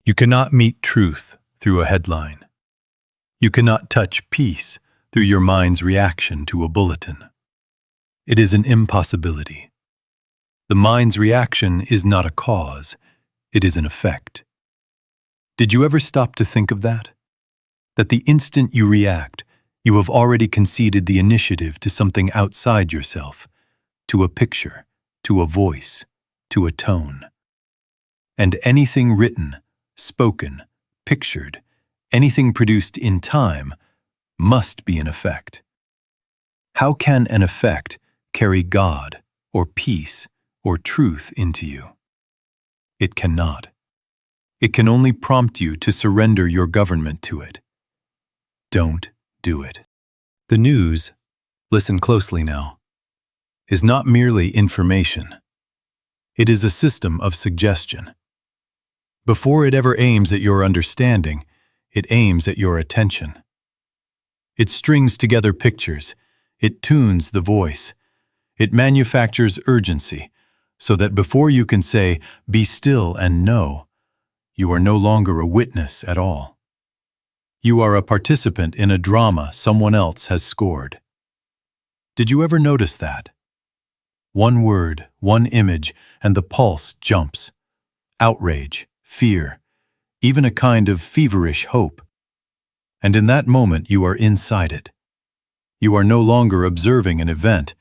You cannot meet truth through a headline. You cannot touch peace through your mind's reaction to a bulletin. It is an impossibility. The mind's reaction is not a cause, it is an effect. Did you ever stop to think of that? That the instant you react, you have already conceded the initiative to something outside yourself, to a picture, to a voice, to a tone. And anything written, spoken, pictured, anything produced in time, must be an effect. How can an effect carry God, or peace, or truth into you? It cannot. It can only prompt you to surrender your government to it. Don't do it. The news, listen closely now, is not merely information. It is a system of suggestion. Before it ever aims at your understanding, it aims at your attention. It strings together pictures, it tunes the voice, it manufactures urgency, so that before you can say, "Be still and know," you are no longer a witness at all. You are a participant in a drama someone else has scored. Did you ever notice that? One word, one image, and the pulse jumps. Outrage, fear, even a kind of feverish hope. And in that moment you are inside it. You are no longer observing an event,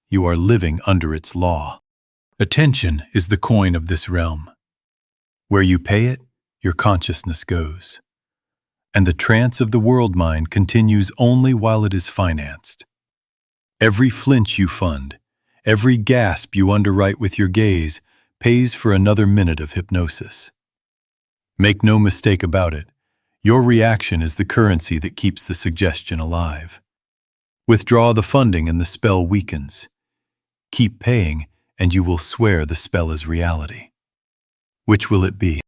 you are living under its law. Attention is the coin of this realm. Where you pay it, your consciousness goes. And the trance of the world mind continues only while it is financed. Every flinch you fund, every gasp you underwrite with your gaze, pays for another minute of hypnosis. Make no mistake about it, your reaction is the currency that keeps the suggestion alive. Withdraw the funding and the spell weakens. Keep paying, and you will swear the spell is reality. Which will it be?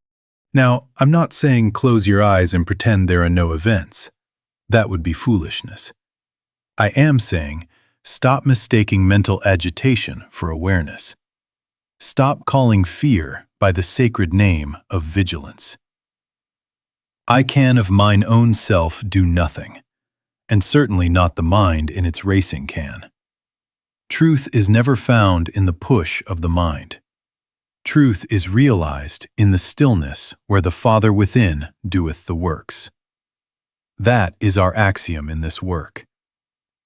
Now, I'm not saying close your eyes and pretend there are no events. That would be foolishness. I am saying stop mistaking mental agitation for awareness. Stop calling fear by the sacred name of vigilance. I can of mine own self do nothing, and certainly not the mind in its racing can. Truth is never found in the push of the mind. Truth is realized in the stillness where the Father within doeth the works. That is our axiom in this work.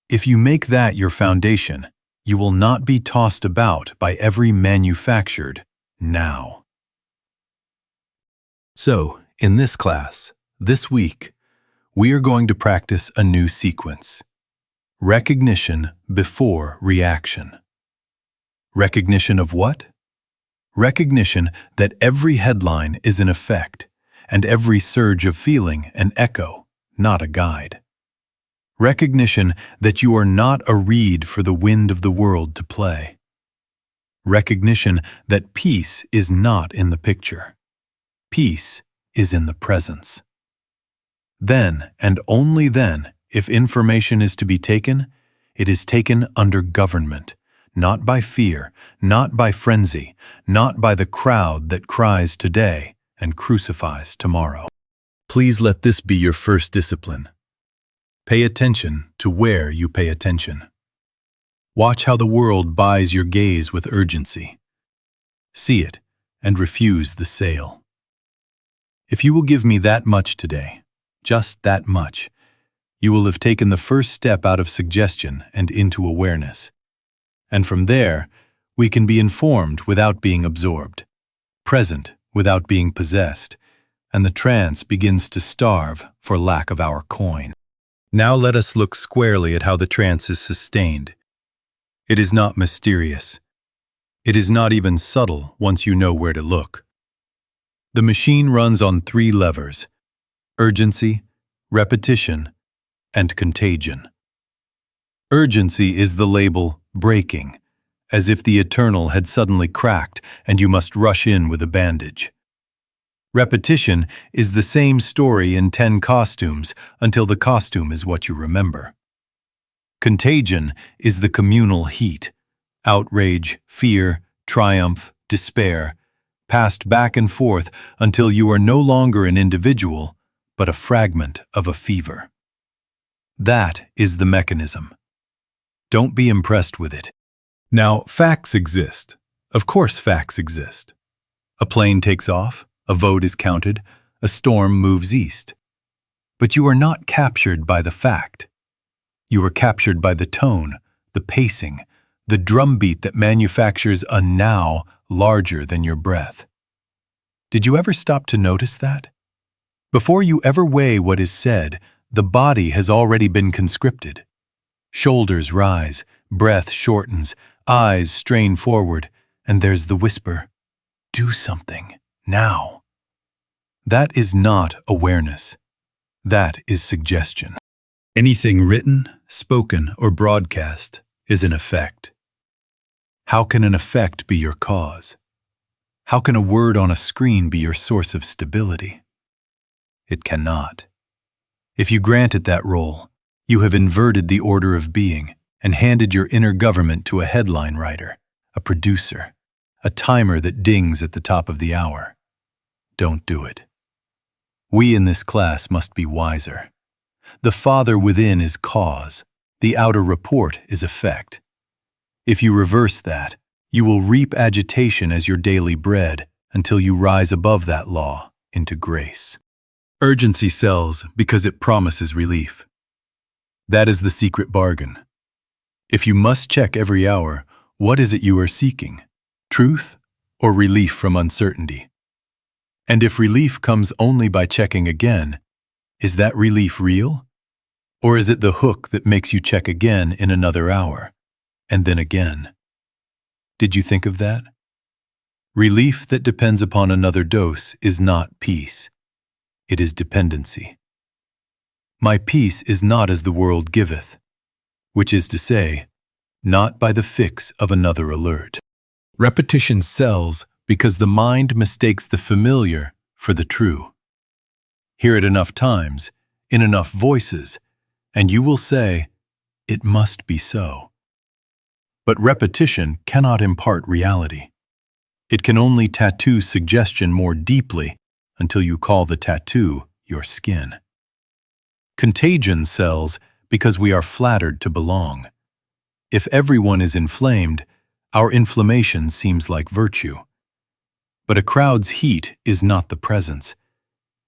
If you make that your foundation, you will not be tossed about by every manufactured now. So, in this class, this week, we are going to practice a new sequence. Recognition before reaction. Recognition of what? Recognition that every headline is an effect, and every surge of feeling an echo, not a guide. Recognition that you are not a reed for the wind of the world to play. Recognition that peace is not in the picture. Peace is in the presence. Then, and only then, if information is to be taken, it is taken under government, not by fear, not by frenzy, not by the crowd that cries today and crucifies tomorrow. Please let this be your first discipline. Pay attention to where you pay attention. Watch how the world buys your gaze with urgency. See it and refuse the sale. If you will give me that much today, just that much, you will have taken the first step out of suggestion and into awareness. And from there, we can be informed without being absorbed, present without being possessed, and the trance begins to starve for lack of our coin. Now let us look squarely at how the trance is sustained. It is not mysterious. It is not even subtle once you know where to look. The machine runs on 3 levers: urgency, repetition, and contagion. Urgency is the label breaking, as if the eternal had suddenly cracked and you must rush in with a bandage. Repetition is the same story in 10 costumes until the costume is what you remember. Contagion is the communal heat, outrage, fear, triumph, despair, passed back and forth until you are no longer an individual, but a fragment of a fever. That is the mechanism. Don't be impressed with it. Now, facts exist. Of course facts exist. A plane takes off, a vote is counted, a storm moves east. But you are not captured by the fact. You are captured by the tone, the pacing, the drumbeat that manufactures a now larger than your breath. Did you ever stop to notice that? Before you ever weigh what is said, the body has already been conscripted. Shoulders rise, breath shortens, eyes strain forward, and there's the whisper, "Do something, now." That is not awareness. That is suggestion. Anything written, spoken, or broadcast is an effect. How can an effect be your cause? How can a word on a screen be your source of stability? It cannot. If you grant it that role, you have inverted the order of being and handed your inner government to a headline writer, a producer, a timer that dings at the top of the hour. Don't do it. We in this class must be wiser. The Father within is cause, the outer report is effect. If you reverse that, you will reap agitation as your daily bread until you rise above that law into grace. Urgency sells because it promises relief. That is the secret bargain. If you must check every hour, what is it you are seeking? Truth or relief from uncertainty? And if relief comes only by checking again, is that relief real? Or is it the hook that makes you check again in another hour, and then again? Did you think of that? Relief that depends upon another dose is not peace. It is dependency. My peace is not as the world giveth, which is to say, not by the fix of another alert. Repetition sells because the mind mistakes the familiar for the true. Hear it enough times, in enough voices, and you will say, "It must be so." But repetition cannot impart reality. It can only tattoo suggestion more deeply until you call the tattoo your skin. Contagion sells because we are flattered to belong. If everyone is inflamed, our inflammation seems like virtue. But a crowd's heat is not the presence,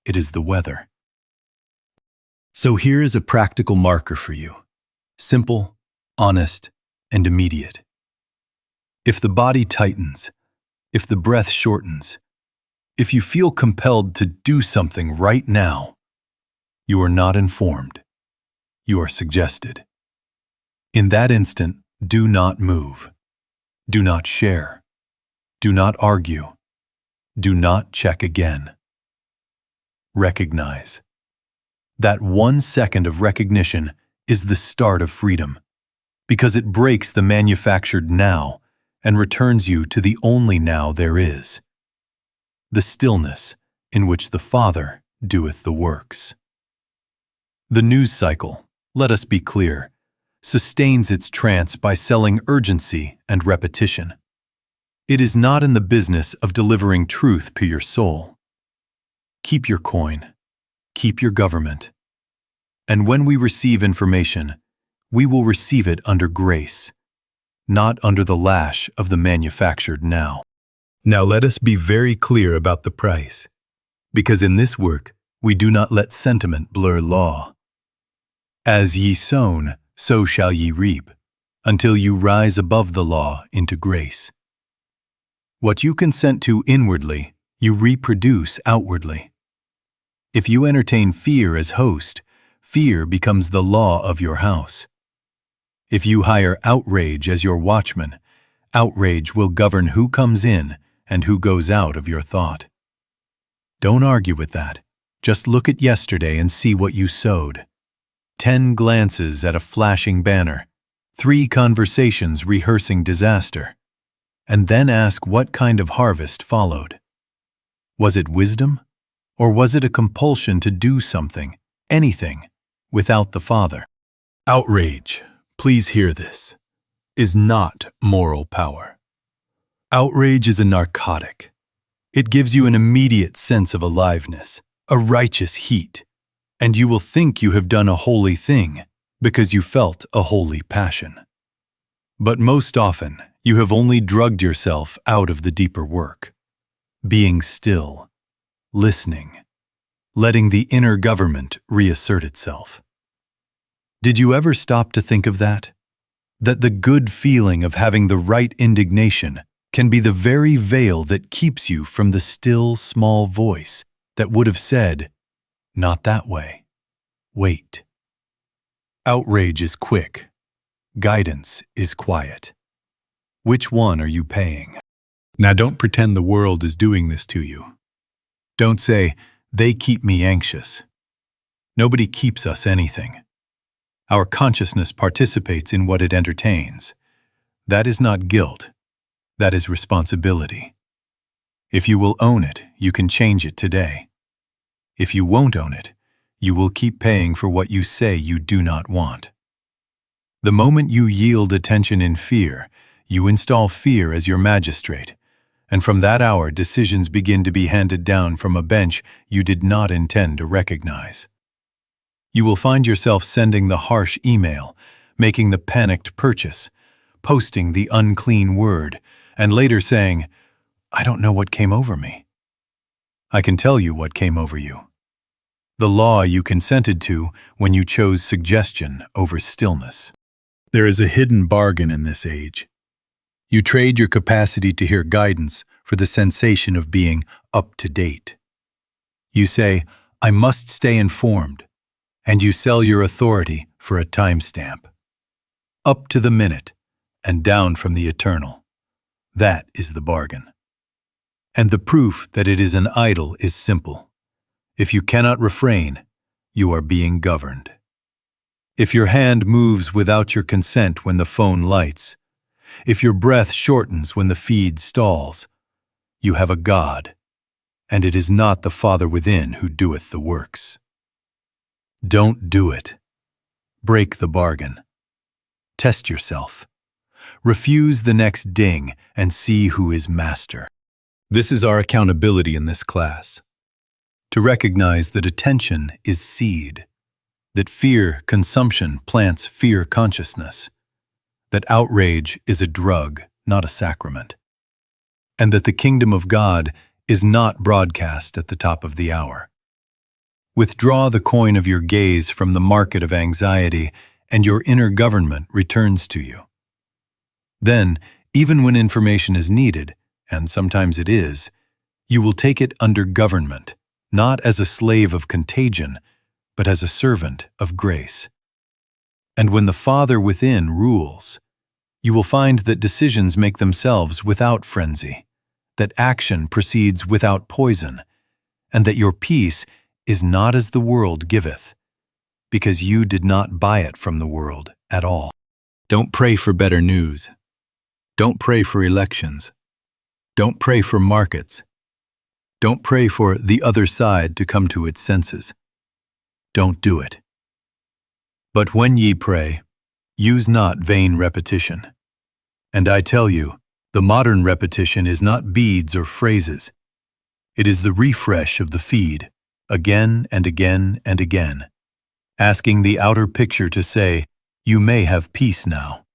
it is the weather. So here is a practical marker for you. Simple, honest, and immediate. If the body tightens, if the breath shortens, if you feel compelled to do something right now, you are not informed. You are suggested. In that instant, do not move. Do not share. Do not argue. Do not check again. Recognize. That 1 second of recognition is the start of freedom, because it breaks the manufactured now and returns you to the only now there is, the stillness in which the Father doeth the works. The news cycle, let us be clear, sustains its trance by selling urgency and repetition. It is not in the business of delivering truth to your soul. Keep your coin, keep your government, and when we receive information, we will receive it under grace, not under the lash of the manufactured now. Now let us be very clear about the price, because in this work we do not let sentiment blur law. As ye sown, so shall ye reap, until you rise above the law into grace. What you consent to inwardly, you reproduce outwardly. If you entertain fear as host, fear becomes the law of your house. If you hire outrage as your watchman, outrage will govern who comes in and who goes out of your thought. Don't argue with that. Just look at yesterday and see what you sowed. 10 glances at a flashing banner, 3 conversations rehearsing disaster, and then ask what kind of harvest followed. Was it wisdom, or was it a compulsion to do something, anything, without the Father? Outrage, please hear this, is not moral power. Outrage is a narcotic. It gives you an immediate sense of aliveness, a righteous heat, and you will think you have done a holy thing because you felt a holy passion. But most often, you have only drugged yourself out of the deeper work. Being still, listening, letting the inner government reassert itself. Did you ever stop to think of that? That the good feeling of having the right indignation can be the very veil that keeps you from the still, small voice that would have said, "Not that way. Wait." Outrage is quick. Guidance is quiet. Which one are you paying? Now don't pretend the world is doing this to you. Don't say, "They keep me anxious." Nobody keeps us anything. Our consciousness participates in what it entertains. That is not guilt. That is responsibility. If you will own it, you can change it today. If you won't own it, you will keep paying for what you say you do not want. The moment you yield attention in fear, you install fear as your magistrate, and from that hour decisions begin to be handed down from a bench you did not intend to recognize. You will find yourself sending the harsh email, making the panicked purchase, posting the unclean word, and later saying, "I don't know what came over me." I can tell you what came over you. The law you consented to when you chose suggestion over stillness. There is a hidden bargain in this age. You trade your capacity to hear guidance for the sensation of being up to date. You say, "I must stay informed," and you sell your authority for a timestamp. Up to the minute and down from the eternal. That is the bargain. And the proof that it is an idol is simple. If you cannot refrain, you are being governed. If your hand moves without your consent when the phone lights, if your breath shortens when the feed stalls, you have a God, and it is not the Father within who doeth the works. Don't do it. Break the bargain. Test yourself. Refuse the next ding and see who is master. This is our accountability in this class. To recognize that attention is seed, that fear consumption plants fear consciousness, that outrage is a drug, not a sacrament, and that the kingdom of God is not broadcast at the top of the hour. Withdraw the coin of your gaze from the market of anxiety, and your inner government returns to you. Then, even when information is needed, and sometimes it is, you will take it under government, not as a slave of contagion, but as a servant of grace. And when the Father within rules, you will find that decisions make themselves without frenzy, that action proceeds without poison, and that your peace is not as the world giveth, because you did not buy it from the world at all. Don't pray for better news. Don't pray for elections. Don't pray for markets. Don't pray for the other side to come to its senses. Don't do it. But when ye pray, use not vain repetition. And I tell you, the modern repetition is not beads or phrases. It is the refresh of the feed, again and again and again, asking the outer picture to say, "You may have peace now."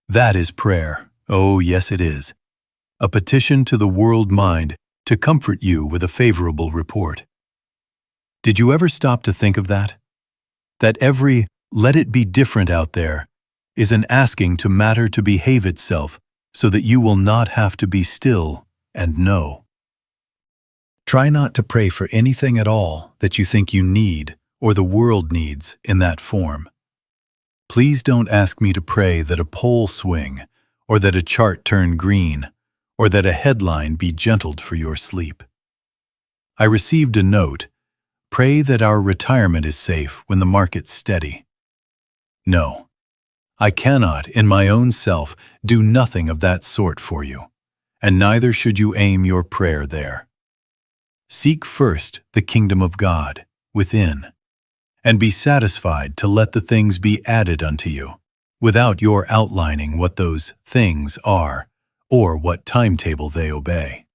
That is prayer. Oh, yes, it is. A petition to the world mind to comfort you with a favorable report. Did you ever stop to think of that? That every "let it be different out there" is an asking to matter to behave itself so that you will not have to be still and know. Try not to pray for anything at all that you think you need or the world needs in that form. Please don't ask me to pray that a pole swing, or that a chart turn green, or that a headline be gentled for your sleep. I received a note, "Pray that our retirement is safe when the market's steady." No, I cannot in my own self do nothing of that sort for you, and neither should you aim your prayer there. Seek first the kingdom of God within, and be satisfied to let the things be added unto you, without your outlining what those things are, or what timetable they obey.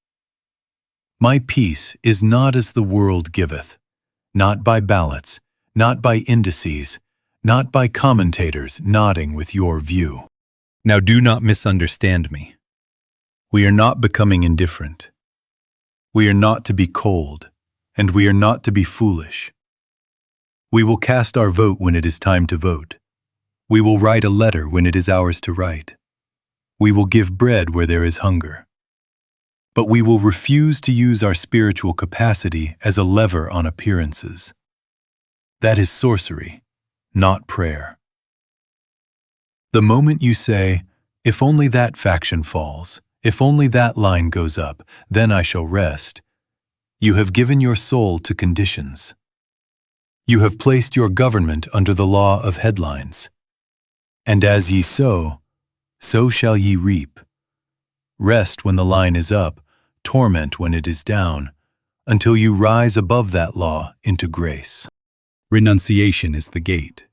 My peace is not as the world giveth, not by ballots, not by indices, not by commentators nodding with your view. Now do not misunderstand me. We are not becoming indifferent. We are not to be cold, and we are not to be foolish. We will cast our vote when it is time to vote. We will write a letter when it is ours to write. We will give bread where there is hunger. But we will refuse to use our spiritual capacity as a lever on appearances. That is sorcery, not prayer. The moment you say, "If only that faction falls, if only that line goes up, then I shall rest," you have given your soul to conditions. You have placed your government under the law of headlines. And as ye sow, so shall ye reap. Rest when the line is up, torment when it is down, until you rise above that law into grace. Renunciation is the gate.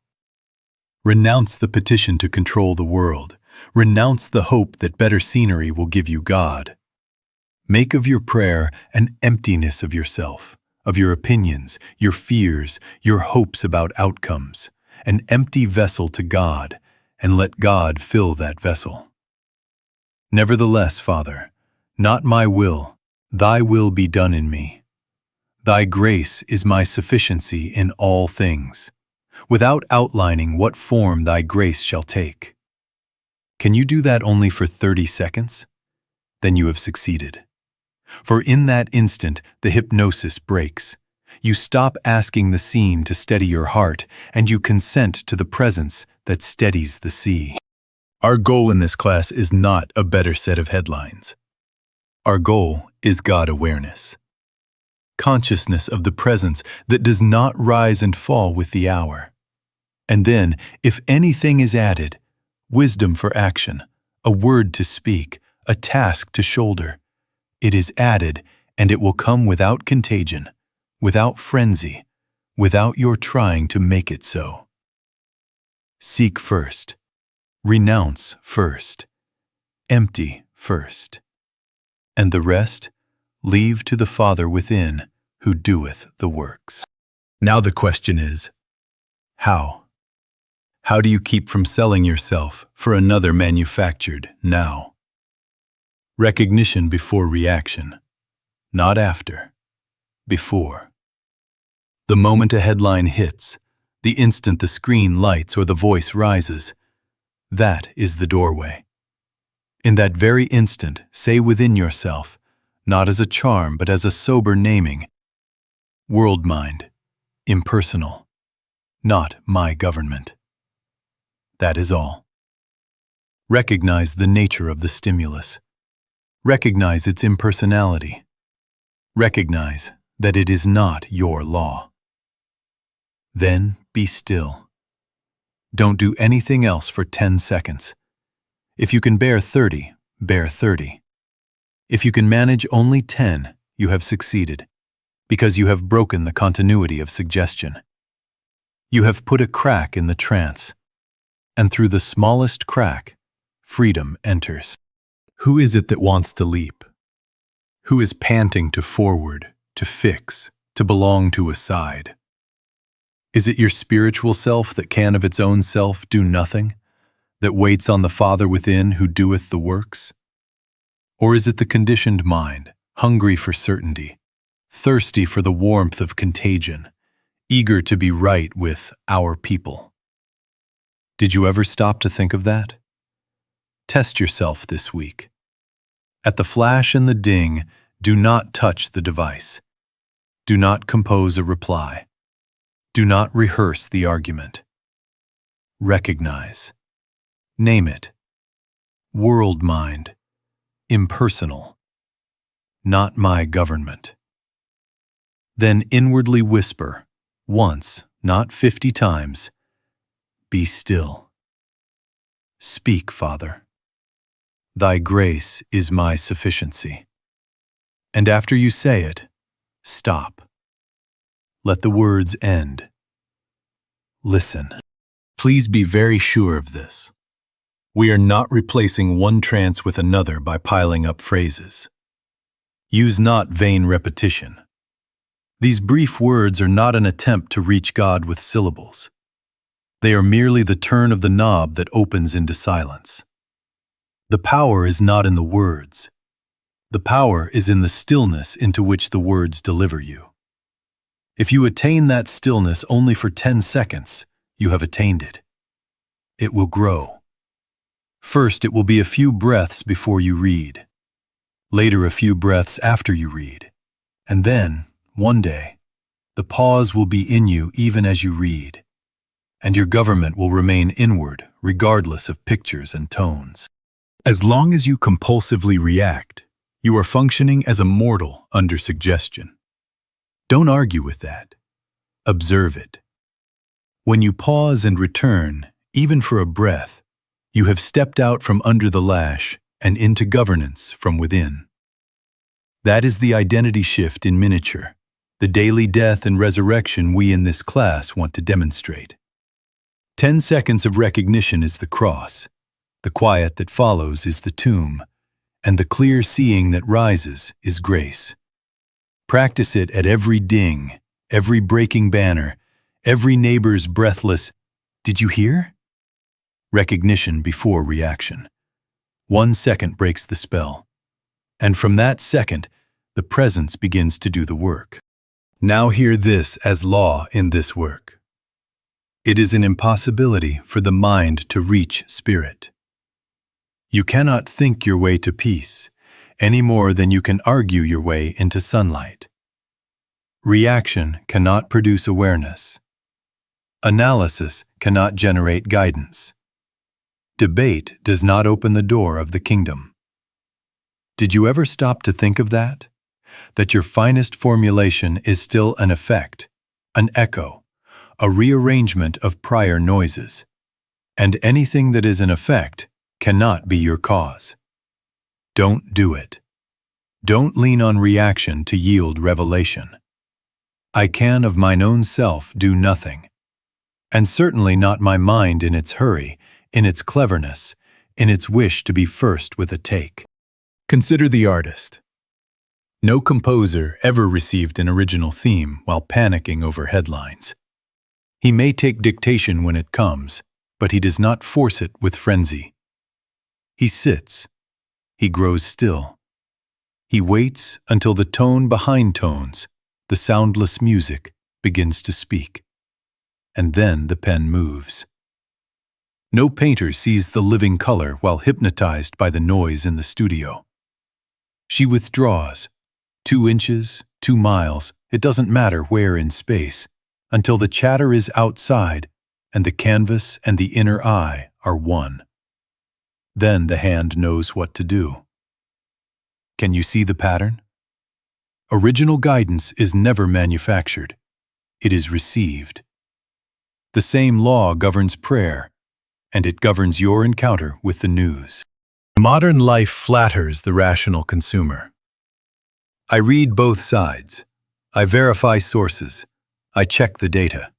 Renounce the petition to control the world. Renounce the hope that better scenery will give you God. Make of your prayer an emptiness of yourself, of your opinions, your fears, your hopes about outcomes, an empty vessel to God, and let God fill that vessel. Nevertheless, Father, not my will, thy will be done in me. Thy grace is my sufficiency in all things, without outlining what form thy grace shall take. Can you do that only for 30 seconds? Then you have succeeded. For in that instant, the hypnosis breaks. You stop asking the scene to steady your heart, and you consent to the presence that steadies the sea. Our goal in this class is not a better set of headlines. Our goal is God awareness. Consciousness of the presence that does not rise and fall with the hour. And then, if anything is added, wisdom for action, a word to speak, a task to shoulder, it is added, and it will come without contagion, without frenzy, without your trying to make it so. Seek first. Renounce first. Empty first. And the rest, leave to the Father within, who doeth the works. Now the question is, how? How do you keep from selling yourself for another manufactured now? Recognition before reaction. Not after. Before. The moment a headline hits, the instant the screen lights or the voice rises, that is the doorway. In that very instant, say within yourself, not as a charm but as a sober naming, world mind, impersonal, not my government. That is all. Recognize the nature of the stimulus. Recognize its impersonality. Recognize that it is not your law. Then be still. Don't do anything else for 10 seconds. If you can bear 30, bear 30. If you can manage only 10, you have succeeded, because you have broken the continuity of suggestion. You have put a crack in the trance, and through the smallest crack, freedom enters. Who is it that wants to leap? Who is panting to forward, to fix, to belong to a side? Is it your spiritual self that can of its own self do nothing, that waits on the Father within who doeth the works? Or is it the conditioned mind, hungry for certainty, thirsty for the warmth of contagion, eager to be right with our people? Did you ever stop to think of that? Test yourself this week. At the flash and the ding, do not touch the device. Do not compose a reply. Do not rehearse the argument. Recognize. Name it. World mind. Impersonal. Not my government. Then inwardly whisper, once, not 50 times, be still. Speak, Father. Thy grace is my sufficiency. And after you say it, stop. Let the words end. Listen. Please be very sure of this. We are not replacing one trance with another by piling up phrases. Use not vain repetition. These brief words are not an attempt to reach God with syllables. They are merely the turn of the knob that opens into silence. The power is not in the words. The power is in the stillness into which the words deliver you. If you attain that stillness only for 10 seconds, you have attained it. It will grow. First, it will be a few breaths before you read. Later, a few breaths after you read. And then, one day, the pause will be in you even as you read. And your government will remain inward, regardless of pictures and tones. As long as you compulsively react, you are functioning as a mortal under suggestion. Don't argue with that. Observe it. When you pause and return, even for a breath, you have stepped out from under the lash and into governance from within. That is the identity shift in miniature, the daily death and resurrection we in this class want to demonstrate. 10 seconds of recognition is the cross, the quiet that follows is the tomb, and the clear seeing that rises is grace. Practice it at every ding, every breaking banner, every neighbor's breathless, "Did you hear?" Recognition before reaction. 1 second breaks the spell. And from that second, the presence begins to do the work. Now hear this as law in this work. It is an impossibility for the mind to reach spirit. You cannot think your way to peace, any more than you can argue your way into sunlight. Reaction cannot produce awareness. Analysis cannot generate guidance. Debate does not open the door of the kingdom. Did you ever stop to think of that? That your finest formulation is still an effect, an echo, a rearrangement of prior noises, and anything that is an effect cannot be your cause. Don't do it. Don't lean on reaction to yield revelation. I can of mine own self do nothing, and certainly not my mind in its hurry, in its cleverness, in its wish to be first with a take. Consider the artist. No composer ever received an original theme while panicking over headlines. He may take dictation when it comes, but he does not force it with frenzy. He sits. He grows still. He waits until the tone behind tones, the soundless music, begins to speak. And then the pen moves. No painter sees the living color while hypnotized by the noise in the studio. She withdraws, 2 inches, 2 miles, it doesn't matter where in space, until the chatter is outside and the canvas and the inner eye are one. Then the hand knows what to do. Can you see the pattern? Original guidance is never manufactured. It is received. The same law governs prayer, and it governs your encounter with the news. Modern life flatters the rational consumer. I read both sides. I verify sources. I check the data.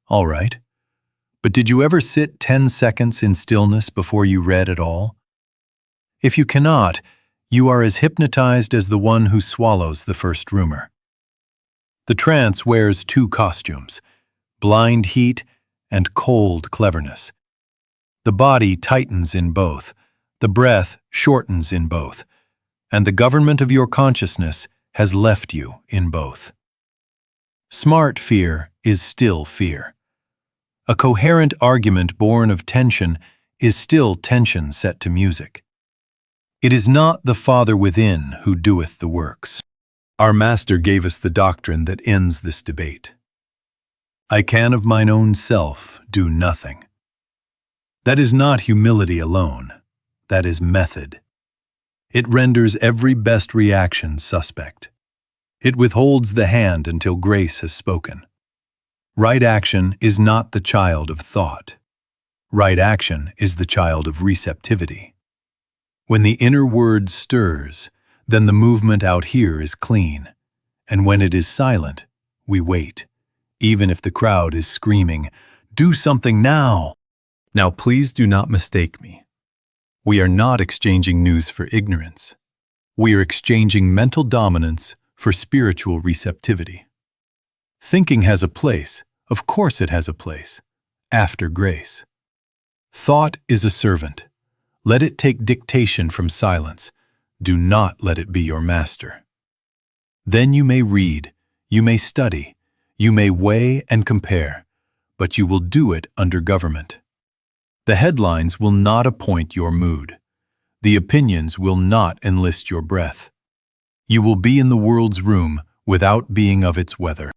All right. But did you ever sit 10 seconds in stillness before you read at all? If you cannot, you are as hypnotized as the one who swallows the first rumor. The trance wears 2 costumes, blind heat and cold cleverness. The body tightens in both, the breath shortens in both, and the government of your consciousness has left you in both. Smart fear is still fear. A coherent argument born of tension is still tension set to music. It is not the Father within who doeth the works. Our Master gave us the doctrine that ends this debate. I can of mine own self do nothing. That is not humility alone. That is method. It renders every best reaction suspect. It withholds the hand until grace has spoken. Right action is not the child of thought. Right action is the child of receptivity. When the inner word stirs, then the movement out here is clean. And when it is silent, we wait, even if the crowd is screaming, "Do something now!" Now please do not mistake me. We are not exchanging news for ignorance. We are exchanging mental dominance for spiritual receptivity. Thinking has a place, of course it has a place, after grace. Thought is a servant. Let it take dictation from silence. Do not let it be your master. Then you may read, you may study, you may weigh and compare, but you will do it under government. The headlines will not appoint your mood. The opinions will not enlist your breath. You will be in the world's room without being of its weather.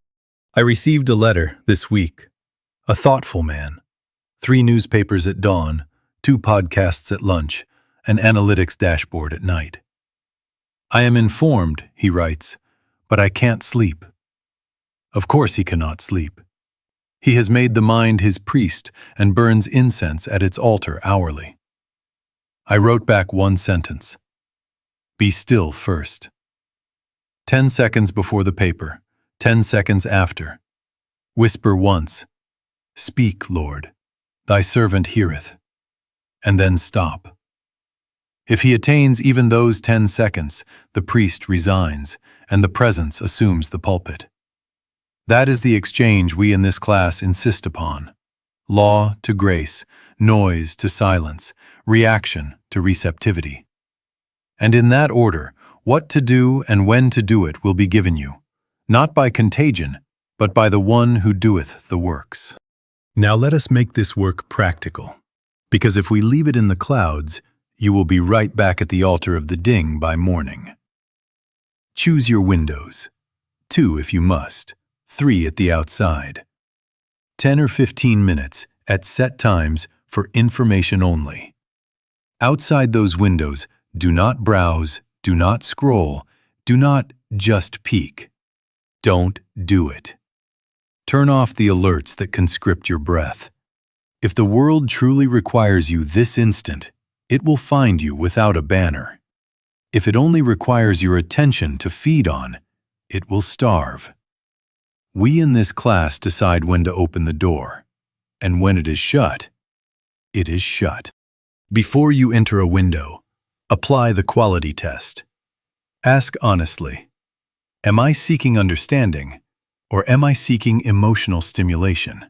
I received a letter this week. A thoughtful man. 3 newspapers at dawn, 2 podcasts at lunch, an analytics dashboard at night. I am informed, he writes, but I can't sleep. Of course he cannot sleep. He has made the mind his priest and burns incense at its altar hourly. I wrote back one sentence. Be still first. 10 seconds before the paper, 10 seconds after. Whisper once, Speak, Lord, thy servant heareth. And then stop. If he attains even those 10 seconds, the priest resigns, and the presence assumes the pulpit. That is the exchange we in this class insist upon. Law to grace, noise to silence, reaction to receptivity. And in that order, what to do and when to do it will be given you, not by contagion, but by the one who doeth the works. Now let us make this work practical, because if we leave it in the clouds, you will be right back at the altar of the ding by morning. Choose your windows, 2 if you must, 3 at the outside. 10 or 15 minutes at set times for information only. Outside those windows, do not browse, do not scroll, do not just peek. Don't do it. Turn off the alerts that conscript your breath. If the world truly requires you this instant, it will find you without a banner. If it only requires your attention to feed on, it will starve. We in this class decide when to open the door, and when it is shut, it is shut. Before you enter a window, apply the quality test. Ask honestly, am I seeking understanding, or am I seeking emotional stimulation?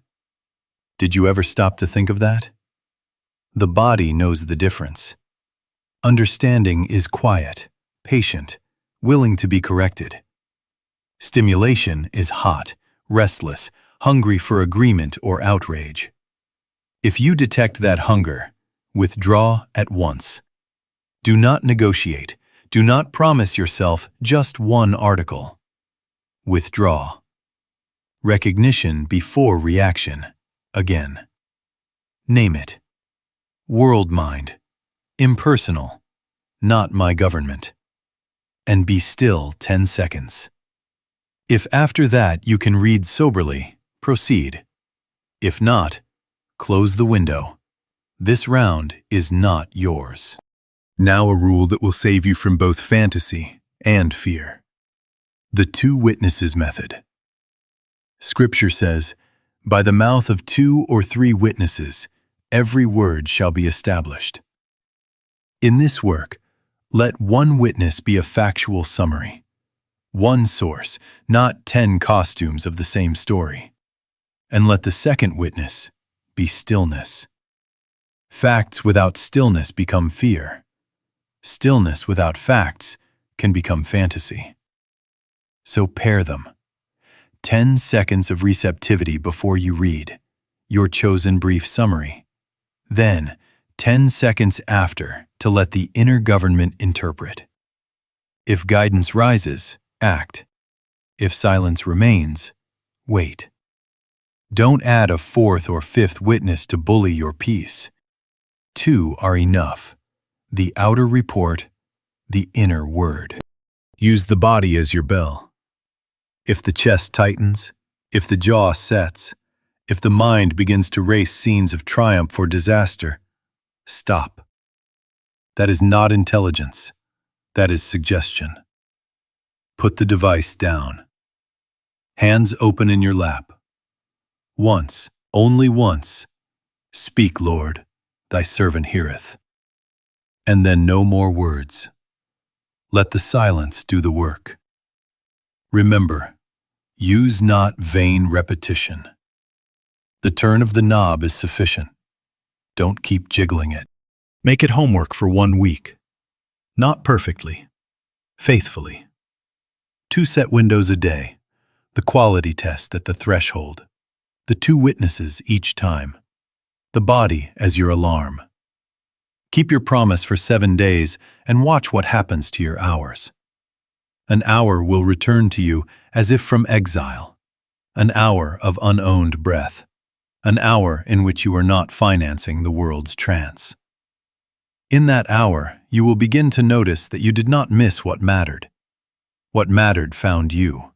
Did you ever stop to think of that? The body knows the difference. Understanding is quiet, patient, willing to be corrected. Stimulation is hot, restless, hungry for agreement or outrage. If you detect that hunger, withdraw at once. Do not negotiate. Do not promise yourself just one article. Withdraw. Recognition before reaction. Again. Name it. World mind. Impersonal. Not my government. And be still 10 seconds. If after that you can read soberly, proceed. If not, close the window. This round is not yours. Now a rule that will save you from both fantasy and fear. The 2 witnesses method. Scripture says, by the mouth of 2 or 3 witnesses, every word shall be established. In this work, let one witness be a factual summary. One source, not 10 costumes of the same story. And let the second witness be stillness. Facts without stillness become fear. Stillness without facts can become fantasy. So pair them. 10 seconds of receptivity before you read, your chosen brief summary. Then, 10 seconds after to let the inner government interpret. If guidance rises, act. If silence remains, wait. Don't add a 4th or 5th witness to bully your peace. 2 are enough. The outer report, the inner word. Use the body as your bell. If the chest tightens, if the jaw sets, if the mind begins to race scenes of triumph or disaster, stop. That is not intelligence. That is suggestion. Put the device down. Hands open in your lap. Once, only once, speak, Lord, thy servant heareth. And then no more words. Let the silence do the work. Remember, use not vain repetition. The turn of the knob is sufficient. Don't keep jiggling it. Make it homework for 1 week. Not perfectly, faithfully. 2 set windows a day, the quality test at the threshold, the 2 witnesses each time, the body as your alarm. Keep your promise for 7 days and watch what happens to your hours. An hour will return to you as if from exile, an hour of unowned breath, an hour in which you are not financing the world's trance. In that hour, you will begin to notice that you did not miss what mattered. What mattered found you,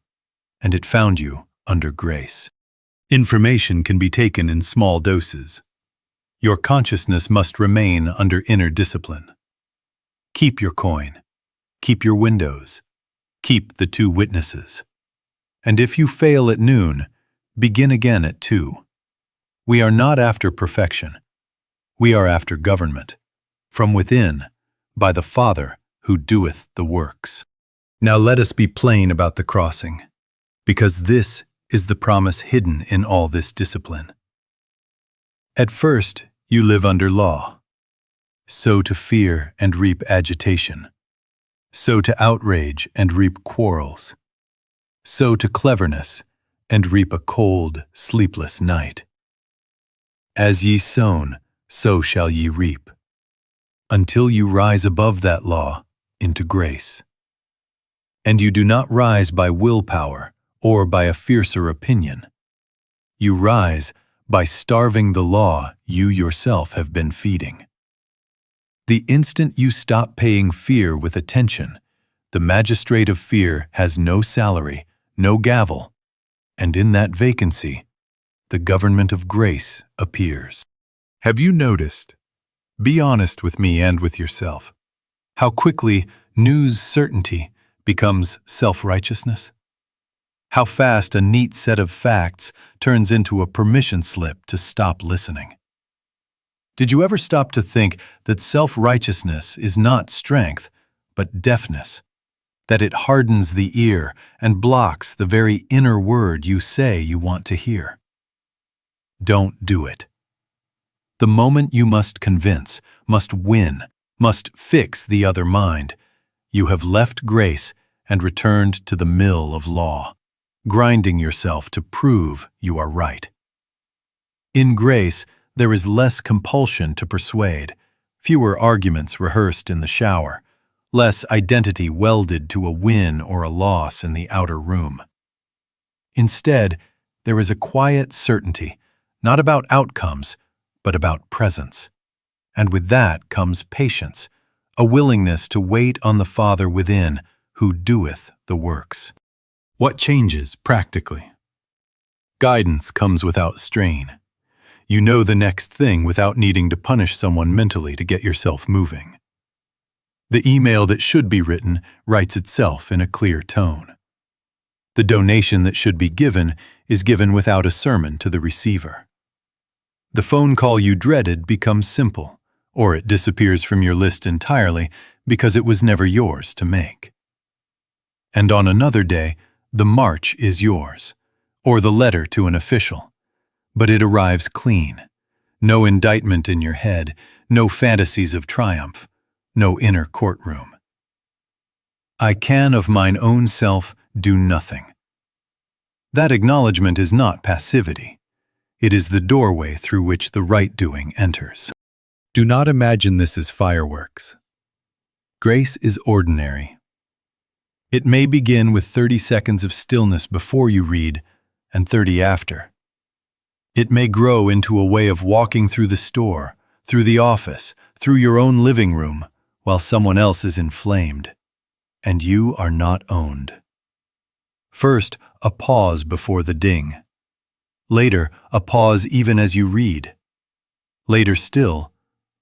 and it found you under grace. Information can be taken in small doses. Your consciousness must remain under inner discipline. Keep your coin, keep your windows, keep the 2 witnesses. And if you fail at noon, begin again at 2. We are not after perfection. We are after government, from within, by the Father who doeth the works. Now let us be plain about the crossing, because this is the promise hidden in all this discipline. At first, you live under law. Sow to fear and reap agitation. Sow to outrage and reap quarrels. Sow to cleverness and reap a cold, sleepless night. As ye sown, so shall ye reap, until you rise above that law into grace. And you do not rise by willpower or by a fiercer opinion. You rise by starving the law you yourself have been feeding. The instant you stop paying fear with attention, the magistrate of fear has no salary, no gavel, and in that vacancy, the government of grace appears. Have you noticed, be honest with me and with yourself, how quickly news certainty becomes self-righteousness? How fast a neat set of facts turns into a permission slip to stop listening? Did you ever stop to think that self-righteousness is not strength, but deafness? That it hardens the ear and blocks the very inner word you say you want to hear? Don't do it. The moment you must convince, must win, must fix the other mind, you have left grace and returned to the mill of law, grinding yourself to prove you are right. In grace, there is less compulsion to persuade, fewer arguments rehearsed in the shower, less identity welded to a win or a loss in the outer room. Instead, there is a quiet certainty, not about outcomes, but about presence. And with that comes patience, a willingness to wait on the Father within, who doeth the works. What changes practically? Guidance comes without strain. You know the next thing without needing to punish someone mentally to get yourself moving. The email that should be written writes itself in a clear tone. The donation that should be given is given without a sermon to the receiver. The phone call you dreaded becomes simple, or it disappears from your list entirely because it was never yours to make. And on another day, the march is yours, or the letter to an official, but it arrives clean. No indictment in your head, no fantasies of triumph, no inner courtroom. I can of mine own self do nothing. That acknowledgement is not passivity. It is the doorway through which the right doing enters. Do not imagine this as fireworks. Grace is ordinary. It may begin with 30 seconds of stillness before you read and 30 after. It may grow into a way of walking through the store, through the office, through your own living room, while someone else is inflamed, and you are not owned. First, a pause before the ding. Later, a pause even as you read. Later still,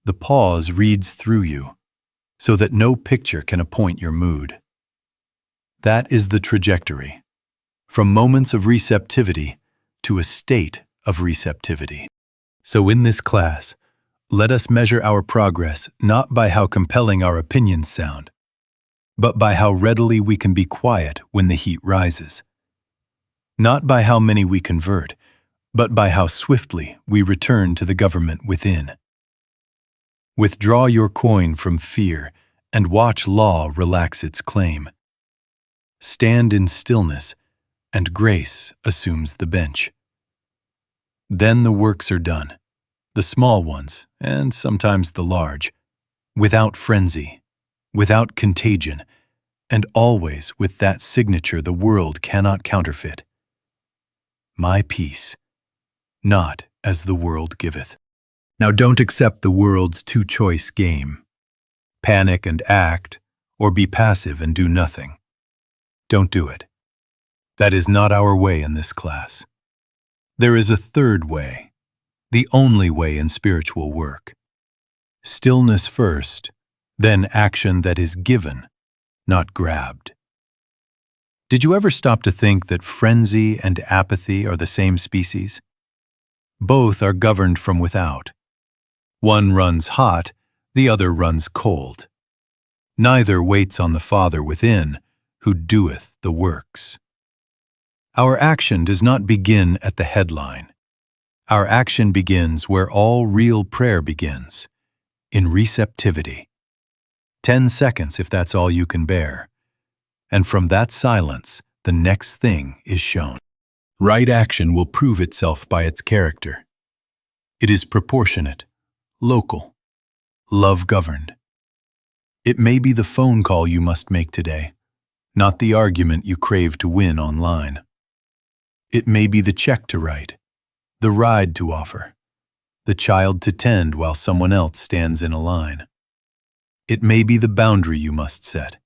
the pause reads through you, so that no picture can appoint your mood. That is the trajectory, from moments of receptivity to a state of receptivity. So in this class, let us measure our progress not by how compelling our opinions sound, but by how readily we can be quiet when the heat rises. Not by how many we convert, but by how swiftly we return to the government within. Withdraw your coin from fear and watch law relax its claim. Stand in stillness, and grace assumes the bench. Then the works are done, the small ones, and sometimes the large, without frenzy, without contagion, and always with that signature the world cannot counterfeit. My peace, not as the world giveth. Now don't accept the world's two-choice game. Panic and act, or be passive and do nothing. Don't do it. That is not our way in this class. There is a third way, the only way in spiritual work. Stillness first, then action that is given, not grabbed. Did you ever stop to think that frenzy and apathy are the same species? Both are governed from without. One runs hot, the other runs cold. Neither waits on the Father within, who doeth the works. Our action does not begin at the headline. Our action begins where all real prayer begins, in receptivity. 10 seconds if that's all you can bear. And from that silence, the next thing is shown. Right action will prove itself by its character. It is proportionate, local, love-governed. It may be the phone call you must make today, not the argument you crave to win online. It may be the check to write, the ride to offer, the child to tend while someone else stands in a line. It may be the boundary you must set,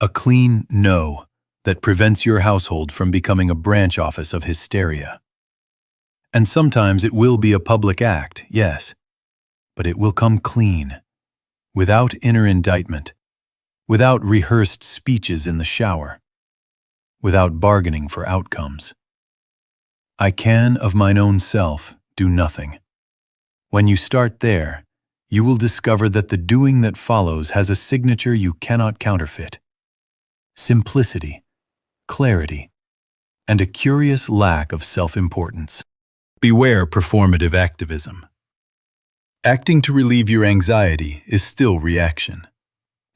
a clean no that prevents your household from becoming a branch office of hysteria. And sometimes it will be a public act, yes, but it will come clean, without inner indictment, without rehearsed speeches in the shower, without bargaining for outcomes. I can of mine own self do nothing. When you start there, you will discover that the doing that follows has a signature you cannot counterfeit. Simplicity, clarity, and a curious lack of self-importance. Beware performative activism. Acting to relieve your anxiety is still reaction.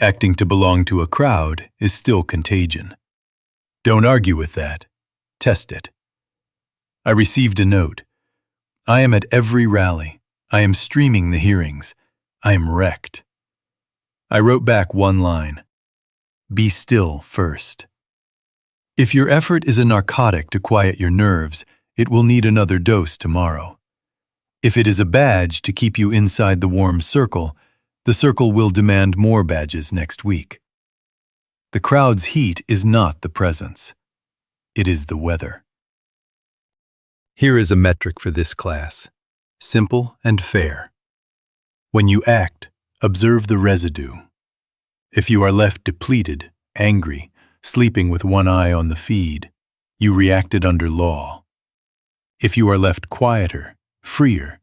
Acting to belong to a crowd is still contagion. Don't argue with that. Test it. I received a note. I am at every rally. I am streaming the hearings. I am wrecked. I wrote back one line. Be still first. If your effort is a narcotic to quiet your nerves, it will need another dose tomorrow. If it is a badge to keep you inside the warm circle, the circle will demand more badges next week. The crowd's heat is not the presence. It is the weather. Here is a metric for this class. Simple and fair. When you act, observe the residue. If you are left depleted, angry, sleeping with one eye on the feed, you reacted under law. If you are left quieter, freer,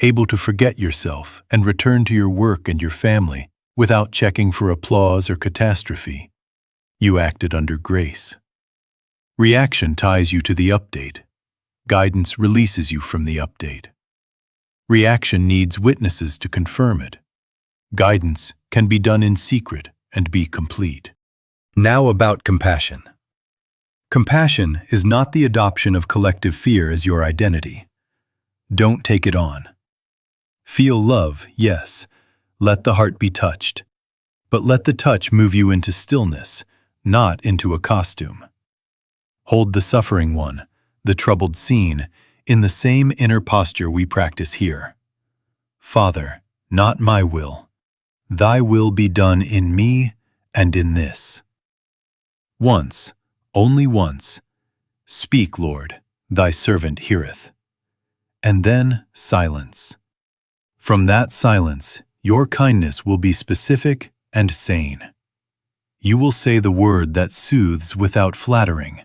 able to forget yourself and return to your work and your family without checking for applause or catastrophe, you acted under grace. Reaction ties you to the update. Guidance releases you from the update. Reaction needs witnesses to confirm it. Guidance can be done in secret and be complete. Now about compassion. Compassion is not the adoption of collective fear as your identity. Don't take it on. Feel love, yes. Let the heart be touched. But let the touch move you into stillness, not into a costume. Hold the suffering one, the troubled scene, in the same inner posture we practice here. Father, not my will. Thy will be done in me and in this. Once, only once, speak, Lord, thy servant heareth. And then silence. From that silence, your kindness will be specific and sane. You will say the word that soothes without flattering,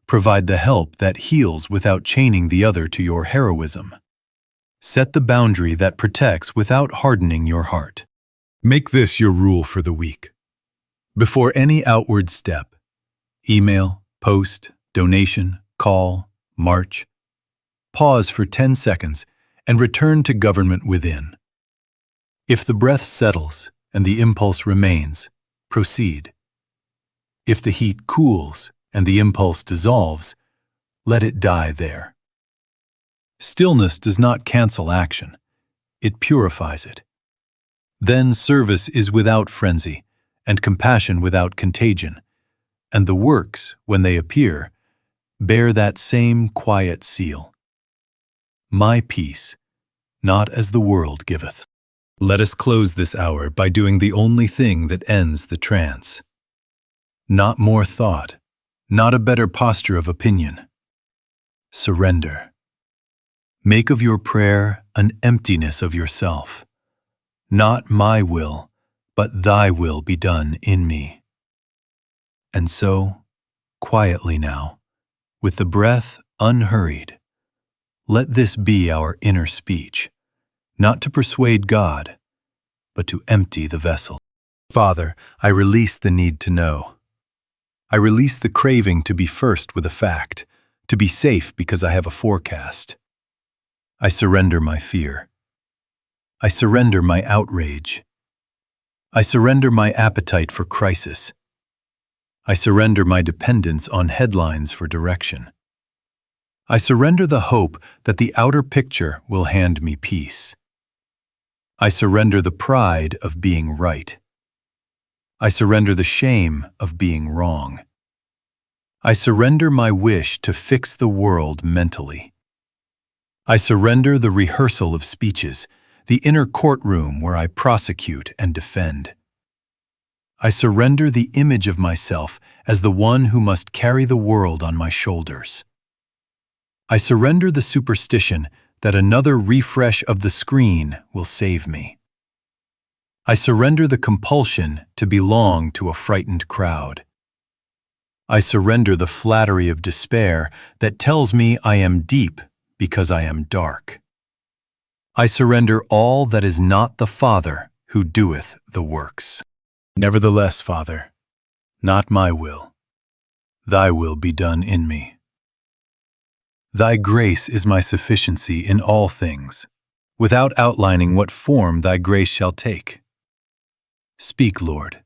provide the help that heals without chaining the other to your heroism. Set the boundary that protects without hardening your heart. Make this your rule for the week. Before any outward step, email, post, donation, call, march, pause for 10 seconds and return to government within. If the breath settles and the impulse remains, proceed. If the heat cools and the impulse dissolves, let it die there. Stillness does not cancel action. It purifies it. Then service is without frenzy, and compassion without contagion, and the works, when they appear, bear that same quiet seal. My peace, not as the world giveth. Let us close this hour by doing the only thing that ends the trance. Not more thought, not a better posture of opinion. Surrender. Make of your prayer an emptiness of yourself. Not my will, but thy will be done in me. And so, quietly now, with the breath unhurried, let this be our inner speech, not to persuade God, but to empty the vessel. Father, I release the need to know. I release the craving to be first with a fact, to be safe because I have a forecast. I surrender my fear. I surrender my outrage. I surrender my appetite for crisis. I surrender my dependence on headlines for direction. I surrender the hope that the outer picture will hand me peace. I surrender the pride of being right. I surrender the shame of being wrong. I surrender my wish to fix the world mentally. I surrender the rehearsal of speeches, the inner courtroom where I prosecute and defend. I surrender the image of myself as the one who must carry the world on my shoulders. I surrender the superstition that another refresh of the screen will save me. I surrender the compulsion to belong to a frightened crowd. I surrender the flattery of despair that tells me I am deep because I am dark. I surrender all that is not the Father who doeth the works. Nevertheless, Father, not my will, thy will be done in me. Thy grace is my sufficiency in all things, without outlining what form thy grace shall take. Speak, Lord,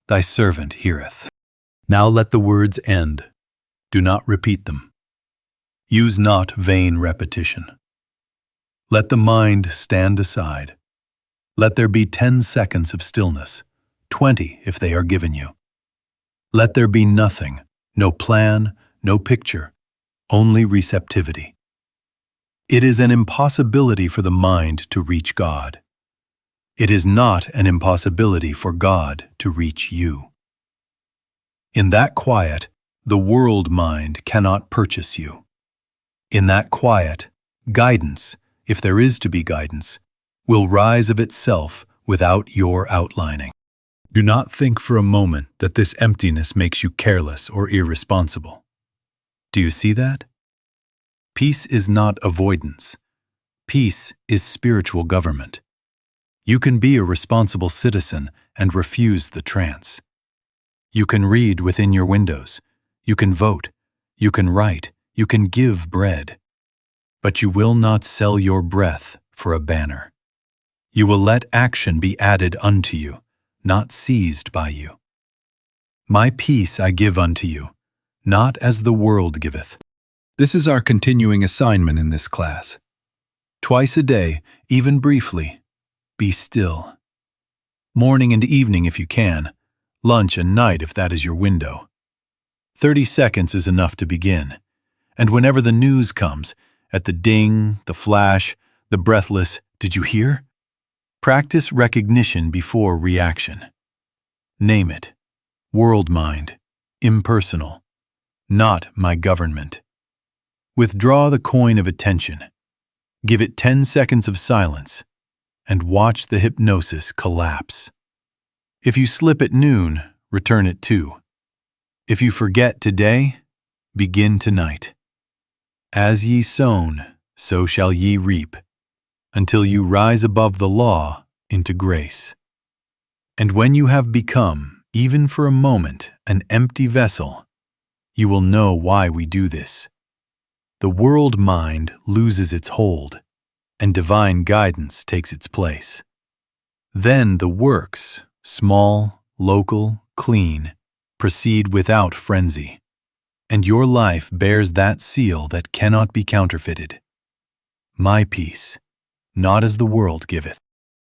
thy servant heareth. Now let the words end. Do not repeat them. Use not vain repetition. Let the mind stand aside. Let there be 10 seconds of stillness, 20 if they are given you. Let there be nothing, no plan, no picture, only receptivity. It is an impossibility for the mind to reach God. It is not an impossibility for God to reach you. In that quiet, the world mind cannot purchase you. In that quiet, guidance, if there is to be guidance, will rise of itself without your outlining. Do not think for a moment that this emptiness makes you careless or irresponsible. Do you see that? Peace is not avoidance. Peace is spiritual government. You can be a responsible citizen and refuse the trance. You can read within your windows. You can vote. You can write. You can give bread. But you will not sell your breath for a banner. You will let action be added unto you, not seized by you. My peace I give unto you, not as the world giveth. This is our continuing assignment in this class. Twice a day, even briefly, be still. Morning and evening if you can, lunch and night if that is your window. 30 seconds is enough to begin, and whenever the news comes, at the ding, the flash, the breathless, did you hear? Practice recognition before reaction. Name it. World mind. Impersonal. Not my government. Withdraw the coin of attention. Give it 10 seconds of silence, and watch the hypnosis collapse. If you slip at noon, return at 2. If you forget today, begin tonight. As ye sown, so shall ye reap, until you rise above the law into grace. And when you have become, even for a moment, an empty vessel, you will know why we do this. The world mind loses its hold, and divine guidance takes its place. Then the works, small, local, clean, proceed without frenzy, and your life bears that seal that cannot be counterfeited. My peace, not as the world giveth.